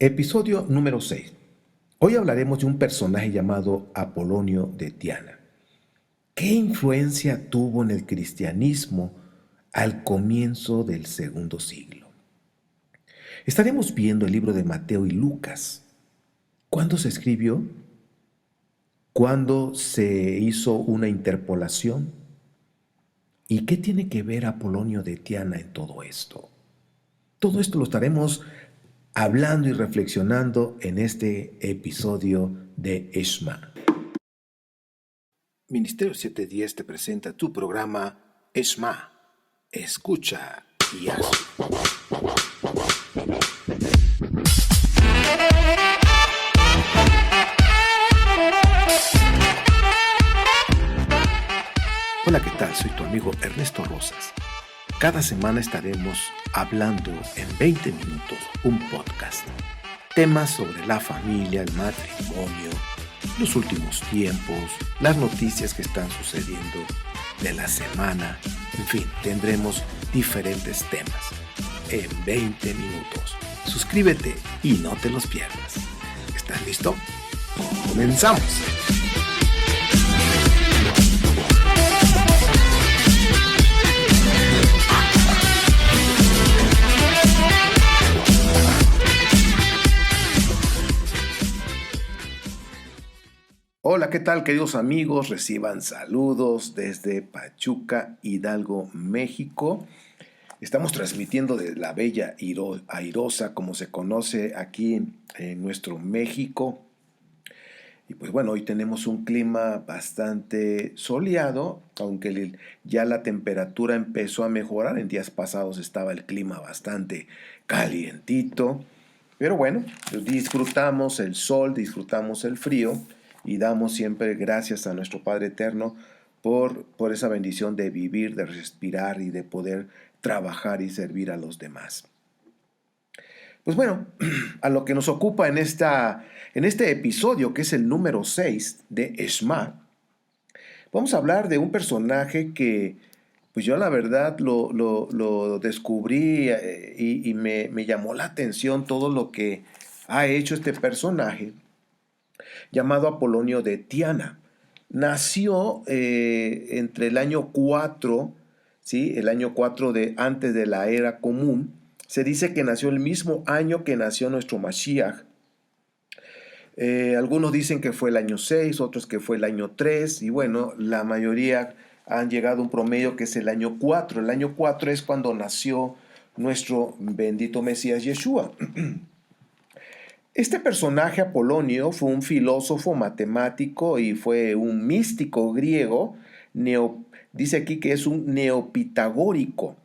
Episodio número 6. Hoy hablaremos de un personaje llamado Apolonio de Tiana. ¿Qué influencia tuvo en el cristianismo al comienzo del segundo siglo? Estaremos viendo el libro de Mateo y Lucas. ¿Cuándo se escribió? ¿Cuándo se hizo una interpolación? ¿Y qué tiene que ver Apolonio de Tiana en todo esto? Todo esto lo estaremos hablando y reflexionando en este episodio de Eshma. Ministerio 710 te presenta tu programa Eshma. Escucha y haz. Hola, ¿qué tal? Soy tu amigo Ernesto Rosas. Cada semana estaremos hablando en 20 minutos un podcast. Temas sobre la familia, el matrimonio, los últimos tiempos, las noticias que están sucediendo de la semana. En fin, tendremos diferentes temas en 20 minutos. Suscríbete y no te los pierdas. ¿Estás listo? ¡Comenzamos! Hola, ¿qué tal, queridos amigos? Reciban saludos desde Pachuca, Hidalgo, México. Estamos transmitiendo de la bella Airosa, como se conoce aquí en nuestro México. Y pues bueno, hoy tenemos un clima bastante soleado, aunque ya la temperatura empezó a mejorar. En días pasados estaba el clima bastante calientito. Pero bueno, disfrutamos el sol, disfrutamos el frío. Y damos siempre gracias a nuestro Padre Eterno por esa bendición de vivir, de respirar y de poder trabajar y servir a los demás. Pues bueno, a lo que nos ocupa en este episodio, que es el número 6 de Eshma, vamos a hablar de un personaje que pues yo la verdad lo descubrí y me llamó la atención todo lo que ha hecho este personaje, llamado Apolonio de Tiana. Nació entre el año 4, ¿sí? El año 4 antes de la era común. Se dice que nació el mismo año que nació nuestro Mashiach. Algunos dicen que fue el año 6, otros que fue el año 3, y bueno, la mayoría han llegado a un promedio que es el año 4. El año 4 es cuando nació nuestro bendito Mesías Yeshua. Este personaje Apolonio fue un filósofo matemático y fue un místico griego, dice aquí que es un neopitagórico.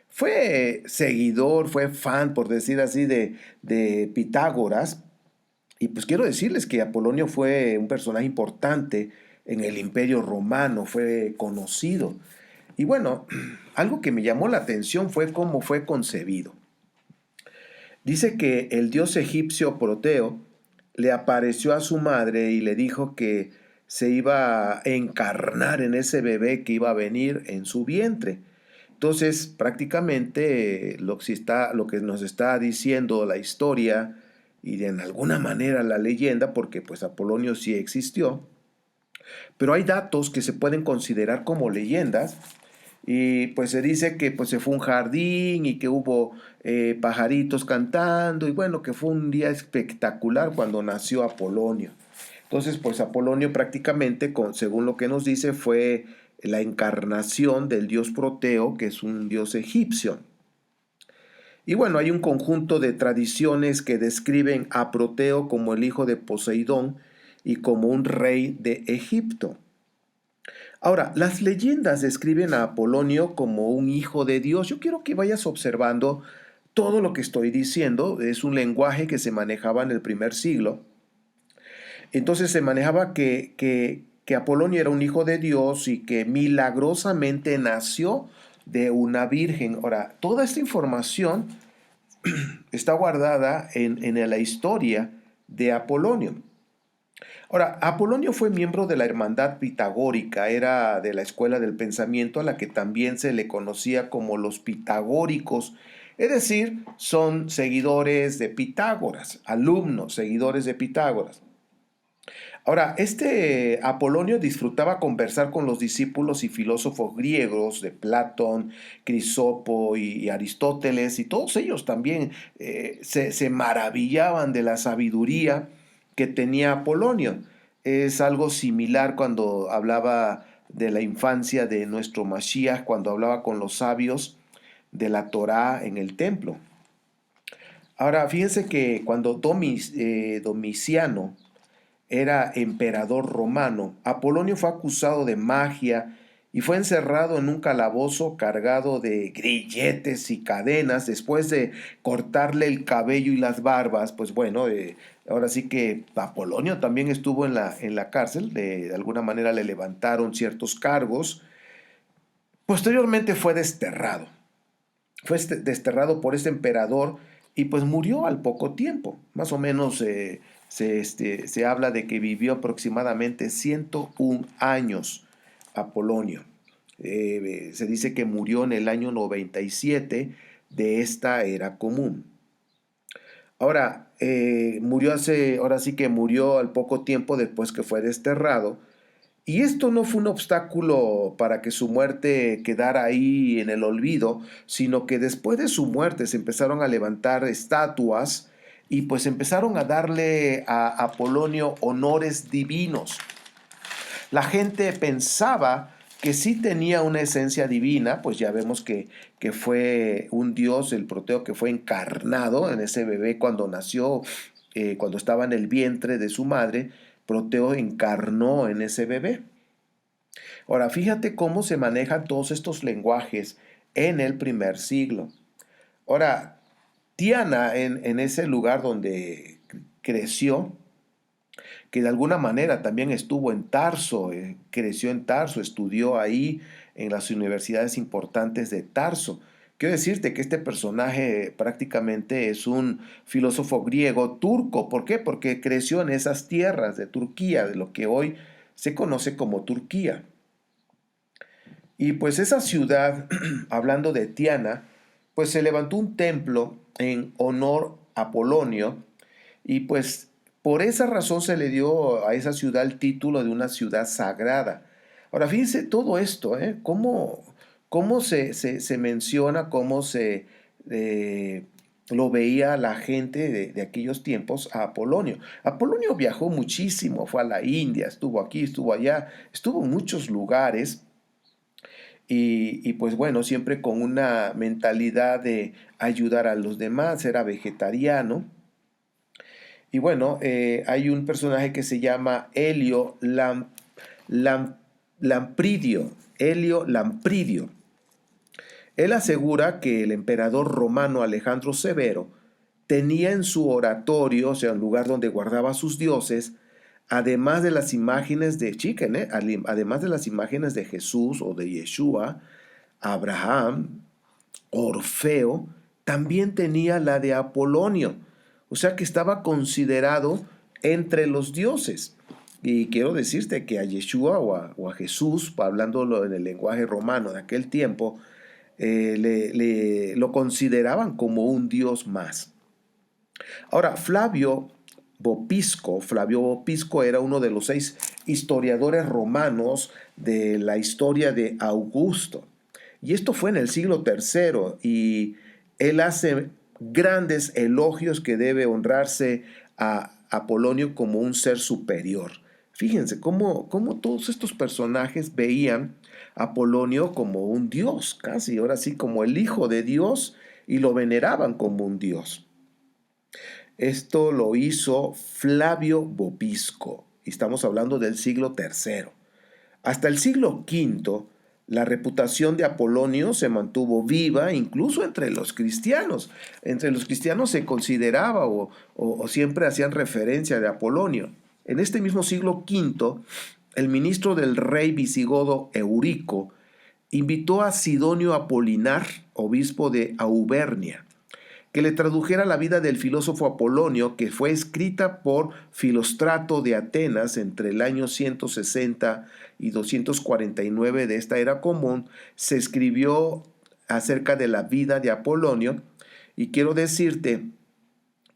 Fue seguidor, fue fan, por decir así, de Pitágoras. Y pues quiero decirles que Apolonio fue un personaje importante en el Imperio Romano, fue conocido. Y bueno, algo que me llamó la atención fue cómo fue concebido. Dice que el dios egipcio Proteo le apareció a su madre y le dijo que se iba a encarnar en ese bebé que iba a venir en su vientre. Entonces, prácticamente lo que nos está diciendo la historia y de en alguna manera la leyenda, porque pues Apolonio sí existió, pero hay datos que se pueden considerar como leyendas. Y pues se dice que pues se fue a un jardín y que hubo pajaritos cantando y bueno, que fue un día espectacular cuando nació Apolonio. Entonces pues Apolonio prácticamente, según lo que nos dice, fue la encarnación del dios Proteo, que es un dios egipcio. Y bueno, hay un conjunto de tradiciones que describen a Proteo como el hijo de Poseidón y como un rey de Egipto. Ahora, las leyendas describen a Apolonio como un hijo de Dios. Yo quiero que vayas observando todo lo que estoy diciendo. Es un lenguaje que se manejaba en el primer siglo. Entonces se manejaba que Apolonio era un hijo de Dios y que milagrosamente nació de una virgen. Ahora, toda esta información está guardada en la historia de Apolonio. Ahora, Apolonio fue miembro de la hermandad pitagórica, era de la escuela del pensamiento a la que también se le conocía como los pitagóricos, Es decir, son seguidores de Pitágoras, alumnos, seguidores de Pitágoras. Ahora, este Apolonio disfrutaba conversar con los discípulos y filósofos griegos de Platón, Crisopo y Aristóteles, y todos ellos también se maravillaban de la sabiduría que tenía Apolonio. Es algo similar cuando hablaba de la infancia de nuestro Mashiach, cuando hablaba con los sabios de la Torá en el templo. Ahora, fíjense que cuando Domiciano era emperador romano, Apolonio fue acusado de magia y fue encerrado en un calabozo cargado de grilletes y cadenas después de cortarle el cabello y las barbas. Pues bueno, ahora sí que Apolonio también estuvo en la cárcel, de alguna manera le levantaron ciertos cargos. Posteriormente fue desterrado. Fue desterrado por este emperador y pues murió al poco tiempo. Más o menos se habla de que vivió aproximadamente 101 años Apolonio. Se dice que murió en el año 97 de esta era común. Ahora, ahora sí que murió al poco tiempo después que fue desterrado. Y esto no fue un obstáculo para que su muerte quedara ahí en el olvido, sino que después de su muerte se empezaron a levantar estatuas y pues empezaron a darle a Apolonio honores divinos. La gente pensaba que sí tenía una esencia divina, pues ya vemos que fue un dios, el Proteo, que fue encarnado en ese bebé cuando nació, cuando estaba en el vientre de su madre. Proteo encarnó en ese bebé. Ahora, fíjate cómo se manejan todos estos lenguajes en el primer siglo. Ahora, Tiana, en ese lugar donde creció, que de alguna manera también estuvo en Tarso, creció en Tarso, estudió ahí en las universidades importantes de Tarso. Quiero decirte que este personaje prácticamente es un filósofo griego turco. ¿Por qué? Porque creció en esas tierras de Turquía, de lo que hoy se conoce como Turquía. Y pues esa ciudad, hablando de Tiana, pues se levantó un templo en honor a Apolonio y pues por esa razón se le dio a esa ciudad el título de una ciudad sagrada. Ahora fíjense todo esto, ¿eh? Cómo se menciona, lo veía la gente de aquellos tiempos a Apolonio. Apolonio viajó muchísimo, fue a la India, estuvo aquí, estuvo allá, estuvo en muchos lugares. Y pues bueno, siempre con una mentalidad de ayudar a los demás, era vegetariano. Y bueno, hay un personaje que se llama Lam- Lampridio. Helio Lampridio. Él asegura que el emperador romano Alejandro Severo tenía en su oratorio, o sea, un lugar donde guardaba sus dioses, además de las imágenes de Chicken, además de las imágenes de Jesús o de Yeshua, Abraham, Orfeo, también tenía la de Apolonio, o sea que estaba considerado entre los dioses. Y quiero decirte que a Yeshua o a Jesús, hablándolo en el lenguaje romano de aquel tiempo, lo consideraban como un dios más. Ahora, Flavio Vopisco era uno de los 6 historiadores romanos de la historia de Augusto. Y esto fue en el siglo III y él hace grandes elogios que debe honrarse a Apolonio como un ser superior. Fíjense cómo todos estos personajes veían a Apolonio como un dios, casi, ahora sí, como el hijo de Dios, y lo veneraban como un dios. Esto lo hizo Flavio Vopisco, y estamos hablando del siglo III. Hasta el siglo V, la reputación de Apolonio se mantuvo viva incluso entre los cristianos. Entre los cristianos se consideraba o siempre hacían referencia de Apolonio. En este mismo siglo V, el ministro del rey visigodo Eurico invitó a Sidonio Apolinar, obispo de Auvernia, que le tradujera la vida del filósofo Apolonio, que fue escrita por Filóstrato de Atenas entre el año 160 y 249 de esta era común. Se escribió acerca de la vida de Apolonio Y quiero decirte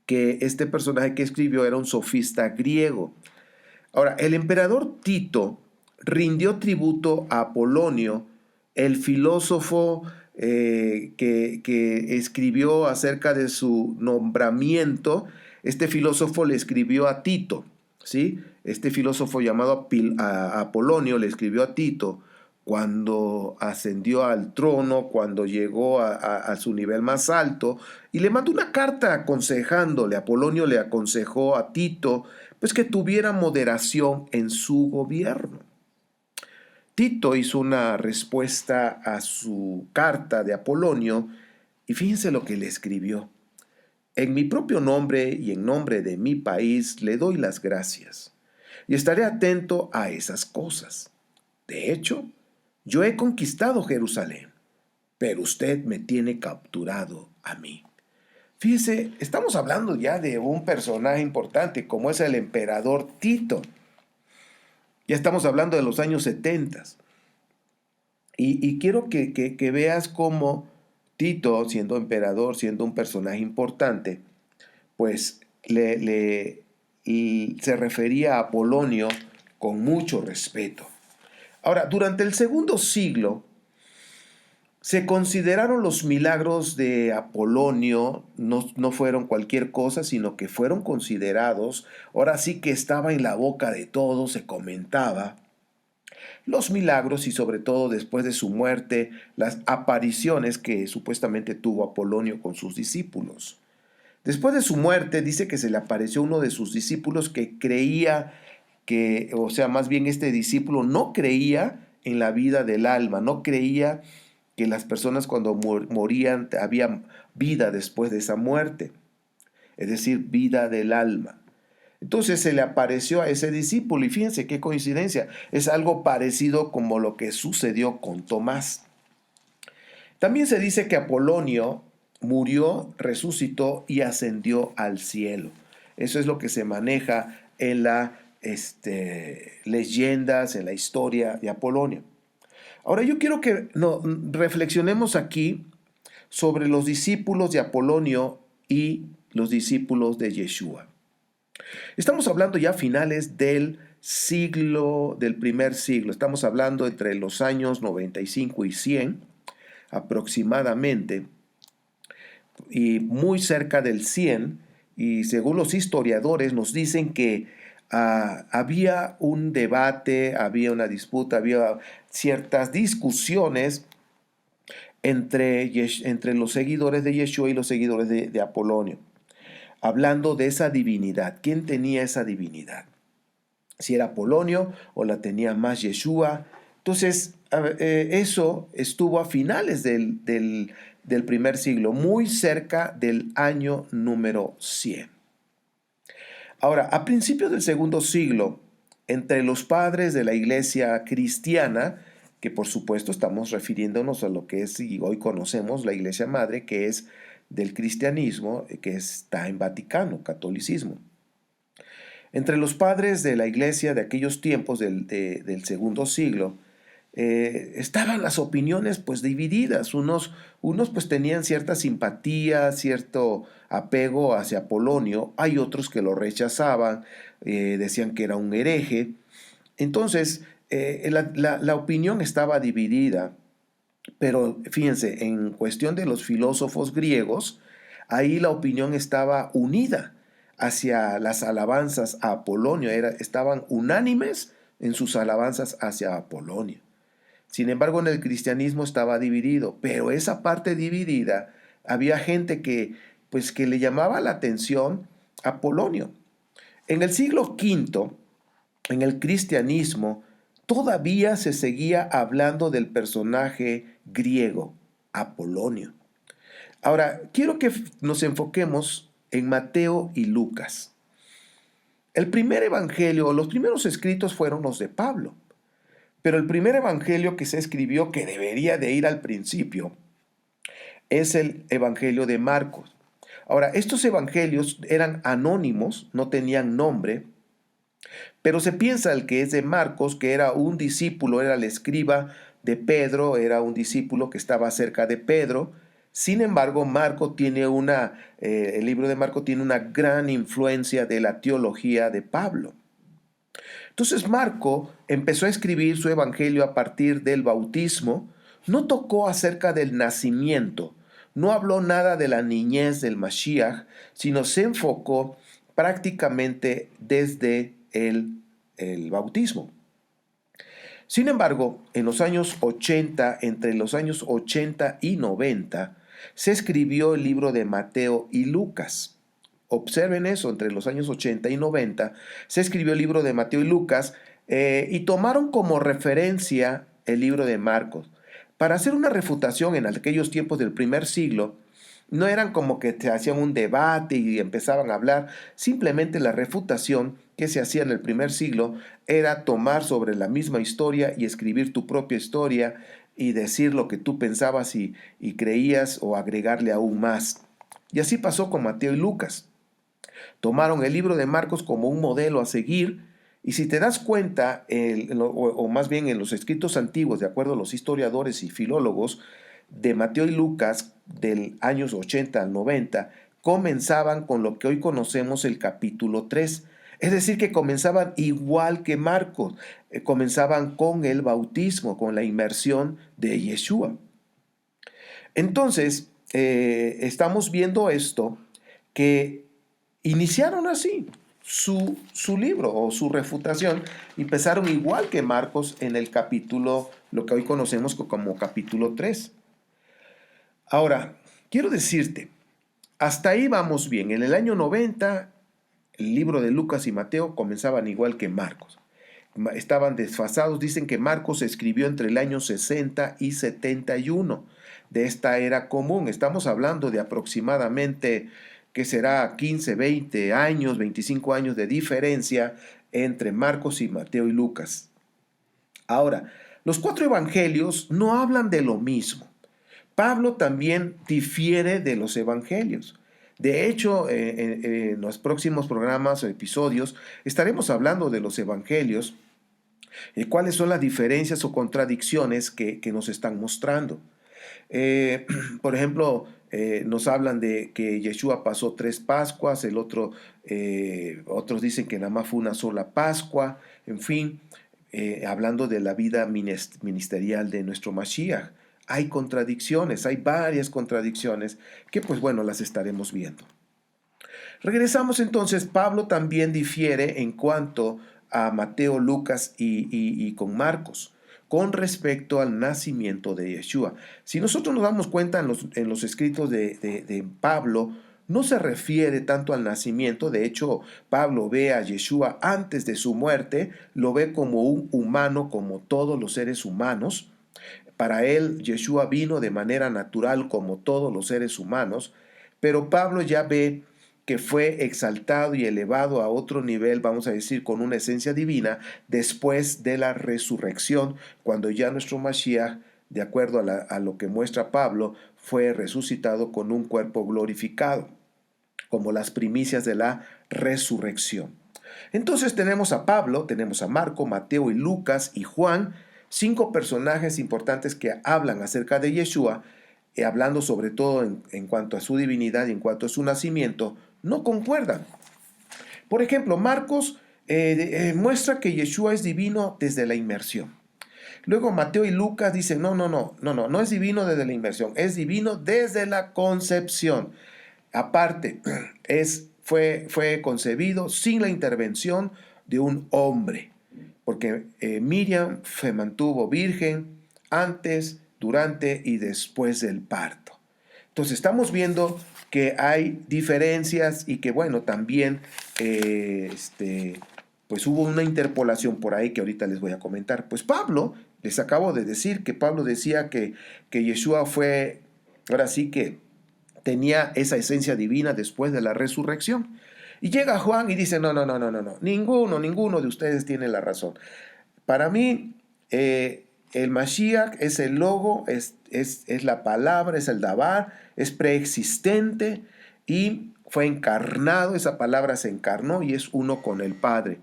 que este personaje que escribió era un sofista griego. Ahora, el emperador Tito rindió tributo a Apolonio, el filósofo que escribió acerca de su nombramiento. Este filósofo le escribió a Tito, ¿sí? Este filósofo llamado Apolonio le escribió a Tito cuando ascendió al trono, cuando llegó a su nivel más alto, y le mandó una carta aconsejándole. Apolonio le aconsejó a Tito pues que tuviera moderación en su gobierno. Tito hizo una respuesta a su carta de Apolonio y fíjense lo que le escribió. En mi propio nombre y en nombre de mi país le doy las gracias y estaré atento a esas cosas. De hecho, yo he conquistado Jerusalén, pero usted me tiene capturado a mí. Fíjese, estamos hablando ya de un personaje importante como es el emperador Tito. Ya estamos hablando de los años 70. Y quiero que veas cómo Tito, siendo emperador, siendo un personaje importante, pues se refería a Apolonio con mucho respeto. Ahora, durante el segundo siglo, se consideraron los milagros de Apolonio, no fueron cualquier cosa, sino que fueron considerados, ahora sí que estaba en la boca de todos, se comentaba, los milagros y sobre todo después de su muerte, las apariciones que supuestamente tuvo Apolonio con sus discípulos. Después de su muerte, dice que se le apareció uno de sus discípulos que creía que, o sea, más bien este discípulo no creía en la vida del alma, no creía que las personas cuando morían había vida después de esa muerte, es decir, vida del alma. Entonces se le apareció a ese discípulo y fíjense qué coincidencia, es algo parecido como lo que sucedió con Tomás. También se dice que Apolonio murió, resucitó y ascendió al cielo. Eso es lo que se maneja en las leyendas, en la historia de Apolonio. Ahora yo quiero que reflexionemos aquí sobre los discípulos de Apolonio y los discípulos de Yeshua. Estamos hablando ya finales del primer siglo. Estamos hablando entre los años 95 y 100 aproximadamente, y muy cerca del 100, y según los historiadores nos dicen que había un debate, había una disputa, había ciertas discusiones entre los seguidores de Yeshua y los seguidores de Apolonio, hablando de esa divinidad. ¿Quién tenía esa divinidad? Si era Apolonio o la tenía más Yeshua. Entonces, eso estuvo a finales del primer siglo, muy cerca del año número 100. Ahora, a principios del segundo siglo, entre los padres de la iglesia cristiana, que por supuesto estamos refiriéndonos a lo que es y hoy conocemos la iglesia madre, que es del cristianismo, que está en Vaticano, catolicismo. Entre los padres de la iglesia de aquellos tiempos del segundo siglo, estaban las opiniones pues divididas. Unos pues tenían cierta simpatía, cierto apego hacia Apolonio, hay otros que lo rechazaban, decían que era un hereje. Entonces, la opinión estaba dividida, pero fíjense, en cuestión de los filósofos griegos, ahí la opinión estaba unida hacia las alabanzas a Apolonio, estaban unánimes en sus alabanzas hacia Apolonio. Sin embargo, en el cristianismo estaba dividido, pero esa parte dividida, había gente que le llamaba la atención a Apolonio. En el siglo V, en el cristianismo, todavía se seguía hablando del personaje griego, Apolonio. Ahora, quiero que nos enfoquemos en Mateo y Lucas. El primer evangelio, los primeros escritos fueron los de Pablo. Pero el primer evangelio que se escribió, que debería de ir al principio, es el evangelio de Marcos. Ahora, estos evangelios eran anónimos, no tenían nombre, pero se piensa el que es de Marcos, que era un discípulo, era el escriba de Pedro, era un discípulo que estaba cerca de Pedro. Sin embargo, el libro de Marco tiene una gran influencia de la teología de Pablo. Entonces Marco empezó a escribir su evangelio a partir del bautismo, no tocó acerca del nacimiento, no habló nada de la niñez del Mashiach, sino se enfocó prácticamente desde el bautismo. Sin embargo, en los años 80, entre los años 80 y 90, se escribió el libro de Mateo y Lucas. Observen eso, entre los años 80 y 90 se escribió el libro de Mateo y Lucas y tomaron como referencia el libro de Marcos. Para hacer una refutación en aquellos tiempos del primer siglo, no eran como que te hacían un debate y empezaban a hablar, simplemente la refutación que se hacía en el primer siglo era tomar sobre la misma historia y escribir tu propia historia y decir lo que tú pensabas y creías o agregarle aún más. Y así pasó con Mateo y Lucas. Tomaron el libro de Marcos como un modelo a seguir y si te das cuenta, o más bien en los escritos antiguos, de acuerdo a los historiadores y filólogos, de Mateo y Lucas del años 80 al 90, comenzaban con lo que hoy conocemos el capítulo 3. Es decir, que comenzaban igual que Marcos, comenzaban con el bautismo, con la inmersión de Yeshua. Entonces, estamos viendo esto, que iniciaron así su libro o su refutación, empezaron igual que Marcos en el capítulo, lo que hoy conocemos como capítulo 3. Ahora, quiero decirte, hasta ahí vamos bien. En el año 90, el libro de Lucas y Mateo comenzaban igual que Marcos. Estaban desfasados. Dicen que Marcos se escribió entre el año 60 y 71 de esta era común. Estamos hablando de aproximadamente, ¿qué será? 15, 20 años, 25 años de diferencia entre Marcos y Mateo y Lucas. Ahora, los 4 evangelios no hablan de lo mismo. Pablo también difiere de los evangelios. De hecho, en los próximos programas o episodios estaremos hablando de los evangelios y cuáles son las diferencias o contradicciones que nos están mostrando. Por ejemplo, nos hablan de que Yeshua pasó 3 Pascuas, otros dicen que nada más fue una sola Pascua, en fin, hablando de la vida ministerial de nuestro Mashiach. Hay contradicciones, hay varias contradicciones que pues bueno, las estaremos viendo. Regresamos entonces, Pablo también difiere en cuanto a Mateo, Lucas y con Marcos con respecto al nacimiento de Yeshua. Si nosotros nos damos cuenta en los escritos de Pablo, no se refiere tanto al nacimiento. De hecho, Pablo ve a Yeshua antes de su muerte, lo ve como un humano, como todos los seres humanos. Para él, Yeshua vino de manera natural como todos los seres humanos, pero Pablo ya ve que fue exaltado y elevado a otro nivel, vamos a decir, con una esencia divina, después de la resurrección, cuando ya nuestro Mashiach, de acuerdo a lo que muestra Pablo, fue resucitado con un cuerpo glorificado, como las primicias de la resurrección. Entonces tenemos a Pablo, tenemos a Marco, Mateo y Lucas y Juan, 5 personajes importantes que hablan acerca de Yeshua, hablando sobre todo en cuanto a su divinidad y en cuanto a su nacimiento, no concuerdan. Por ejemplo, Marcos muestra que Yeshua es divino desde la inmersión. Luego Mateo y Lucas dicen, no es divino desde la inmersión, es divino desde la concepción. Aparte, fue concebido sin la intervención de un hombre, porque Miriam se mantuvo virgen antes, durante y después del parto. Entonces estamos viendo que hay diferencias y que bueno, también pues hubo una interpolación por ahí que ahorita les voy a comentar. Pues Pablo, les acabo de decir que Pablo decía que Yeshua fue, ahora sí que tenía esa esencia divina después de la resurrección. Y llega Juan y dice, no, ninguno de ustedes tiene la razón. Para mí, el Mashiach es el logo, es la palabra, es el Dabar, es preexistente y fue encarnado, esa palabra se encarnó y es uno con el Padre.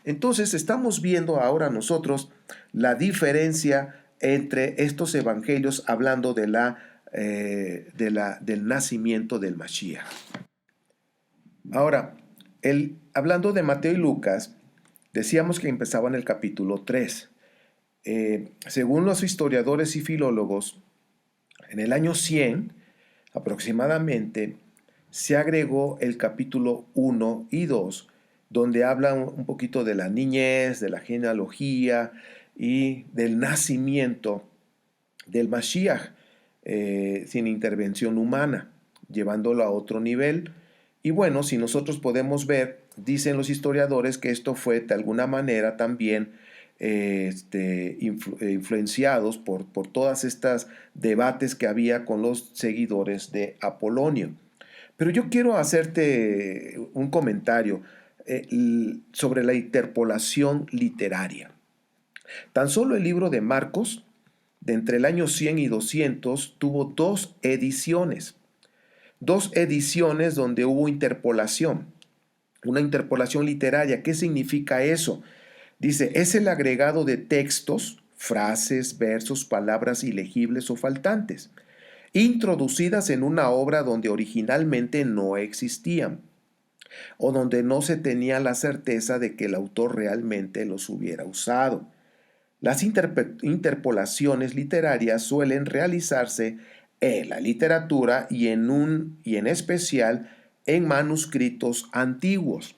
Entonces estamos viendo ahora nosotros la diferencia entre estos evangelios hablando de la del nacimiento del Mashiach. Ahora, hablando de Mateo y Lucas, decíamos que empezaba en el capítulo 3. Según los historiadores y filólogos, en el año 100 aproximadamente se agregó el capítulo 1 y 2, donde hablan un poquito de la niñez, de la genealogía y del nacimiento del Mashiach, sin intervención humana, llevándolo a otro nivel. Y bueno, si nosotros podemos ver, dicen los historiadores que esto fue de alguna manera también influenciados por todas estas debates que había con los seguidores de Apolonio. Pero yo quiero hacerte un comentario sobre la interpolación literaria. Tan solo el libro de Marcos, de entre el año 100 y 200, tuvo dos ediciones donde hubo interpolación, una interpolación literaria. ¿Qué significa eso? Dice, es el agregado de textos, frases, versos, palabras ilegibles o faltantes, introducidas en una obra donde originalmente no existían, o donde no se tenía la certeza de que el autor realmente los hubiera usado. Las interpolaciones literarias suelen realizarse en la literatura y en especial en manuscritos antiguos.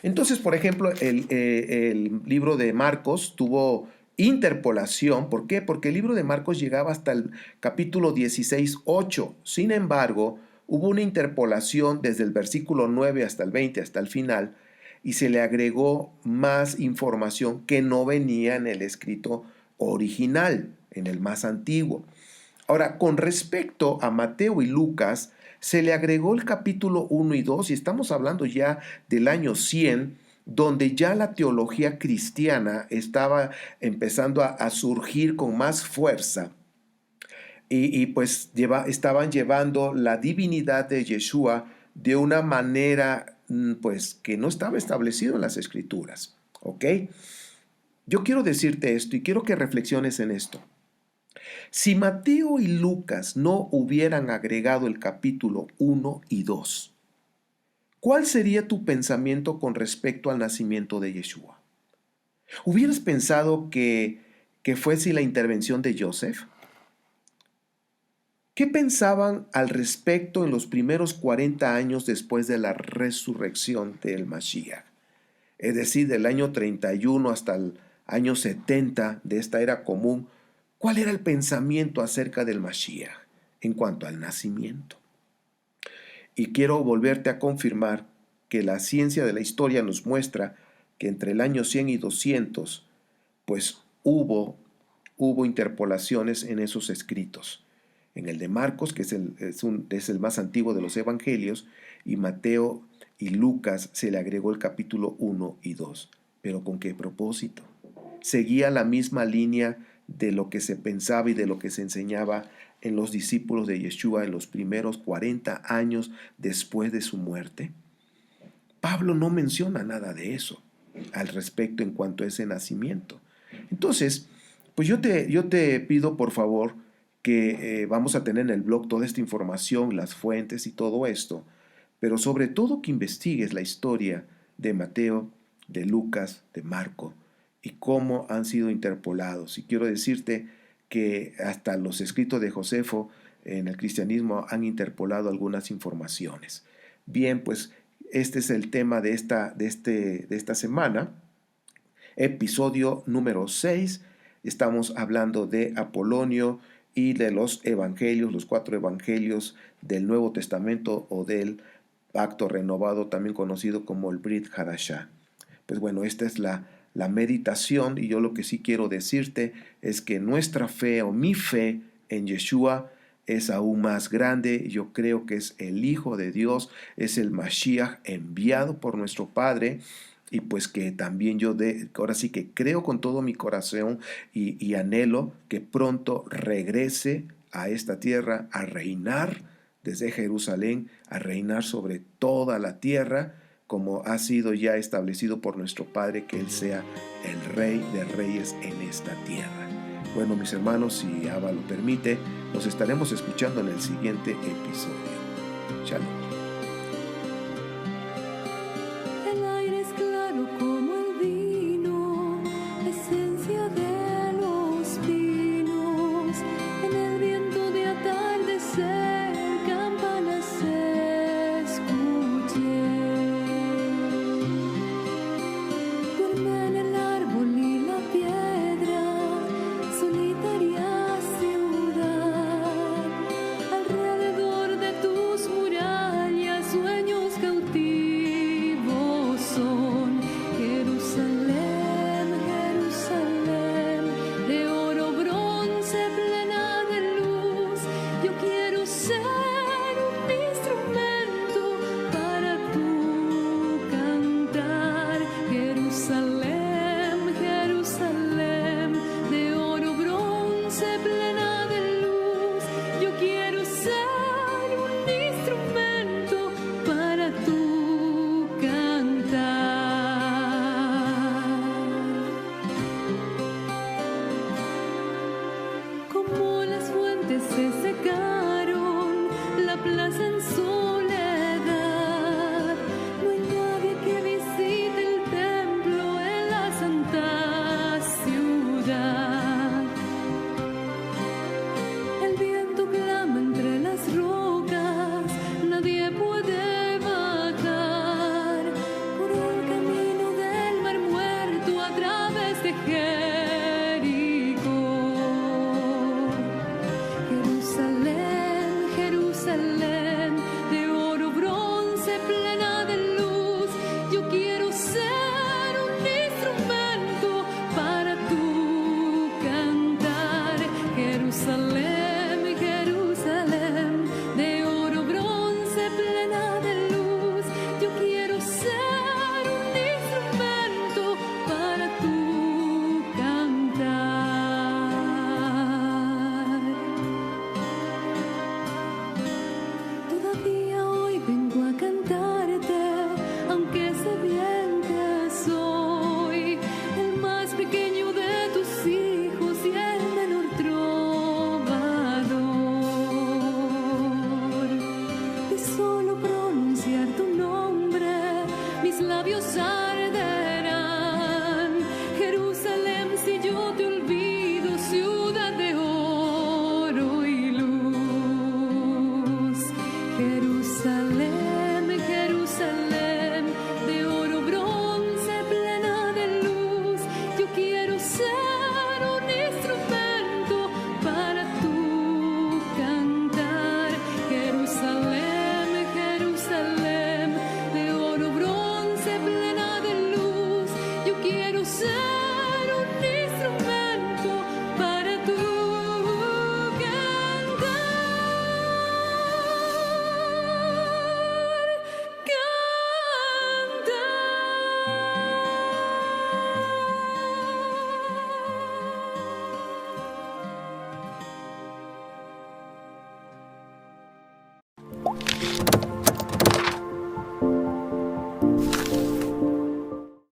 Entonces, por ejemplo, el libro de Marcos tuvo interpolación. ¿Por qué? Porque el libro de Marcos llegaba hasta el capítulo 16:8. Sin embargo, hubo una interpolación desde el versículo 9 hasta el 20, hasta el final, y se le agregó más información que no venía en el escrito original, en el más antiguo. Ahora, con respecto a Mateo y Lucas, se le agregó el capítulo 1 y 2, y estamos hablando ya del año 100, donde ya la teología cristiana estaba empezando a surgir con más fuerza. Y pues estaban llevando la divinidad de Yeshua de una manera pues que no estaba establecido en las escrituras. ¿Ok? Yo quiero decirte esto y quiero que reflexiones en esto. Si Mateo y Lucas no hubieran agregado el capítulo 1 y 2, ¿cuál sería tu pensamiento con respecto al nacimiento de Yeshua? ¿Hubieras pensado que fuese la intervención de Joseph? ¿Qué pensaban al respecto en los primeros 40 años después de la resurrección del Mashiach? Es decir, del año 31 hasta el año 70 de esta era común. ¿Cuál era el pensamiento acerca del Mashiach en cuanto al nacimiento? Y quiero volverte a confirmar que la ciencia de la historia nos muestra que entre el año 100 y 200, pues hubo interpolaciones en esos escritos. En el de Marcos, que es el más antiguo de los evangelios, y Mateo y Lucas se le agregó el capítulo 1 y 2. ¿Pero con qué propósito? Seguía la misma línea de lo que se pensaba y de lo que se enseñaba en los discípulos de Yeshua en los primeros 40 años después de su muerte. Pablo no menciona nada de eso al respecto en cuanto a ese nacimiento. Entonces, pues yo te pido por favor que vamos a tener en el blog toda esta información, las fuentes y todo esto, pero sobre todo que investigues la historia de Mateo, de Lucas, de Marco y cómo han sido interpolados. Y quiero decirte que hasta los escritos de Josefo en el cristianismo han interpolado algunas informaciones. Bien, pues este es el tema de esta semana, episodio número 6. Estamos hablando de Apolonio y de los evangelios, los 4 evangelios del Nuevo Testamento o del Pacto Renovado, también conocido como el Brit Hadashah. Pues bueno, esta es la meditación, y yo lo que sí quiero decirte es que nuestra fe o mi fe en Yeshua es aún más grande. Yo creo que es el Hijo de Dios, es el Mashiach enviado por nuestro Padre, y pues que también ahora sí que creo con todo mi corazón y anhelo que pronto regrese a esta tierra a reinar desde Jerusalén, a reinar sobre toda la tierra, como ha sido ya establecido por nuestro Padre, que Él sea el Rey de Reyes en esta tierra. Bueno, mis hermanos, si Abba lo permite, nos estaremos escuchando en el siguiente episodio. Shalom. El aire es claro como el vino, esencia de los pinos. En el viento de atardecer, campanas escuché. Duerme en el árbol y la piedra, solitaria ciudad. Alrededor de tus murallas, sueños cautivos son. Jerusalén, Jerusalén, de oro, bronce, plena de luz. Yo quiero ser un instrumento para tu cantar. Jerusalén, Jerusalén, de oro, bronce, plena de luz. Yo quiero ser un instrumento para tu cantar. Como las fuentes se secaron, la plaza en soledad. No hay nadie que visite el templo en la santa ciudad. El viento clama entre las rocas, nadie puede bajar por el camino del mar muerto a través de Jericó. Jerusalén, Jerusalén, de oro, bronce, plena de luz. Yo quiero ser un instrumento para tu cantar. Jerusalén, Jerusalén, de oro, bronce, plena de luz. Yo quiero ser un instrumento para tu cantar. Todavía hoy vengo a cantarte, aunque sé bien que soy el más pequeño de tus hijos y el menor trovador. De solo pronunciar tu nombre, mis labios arden.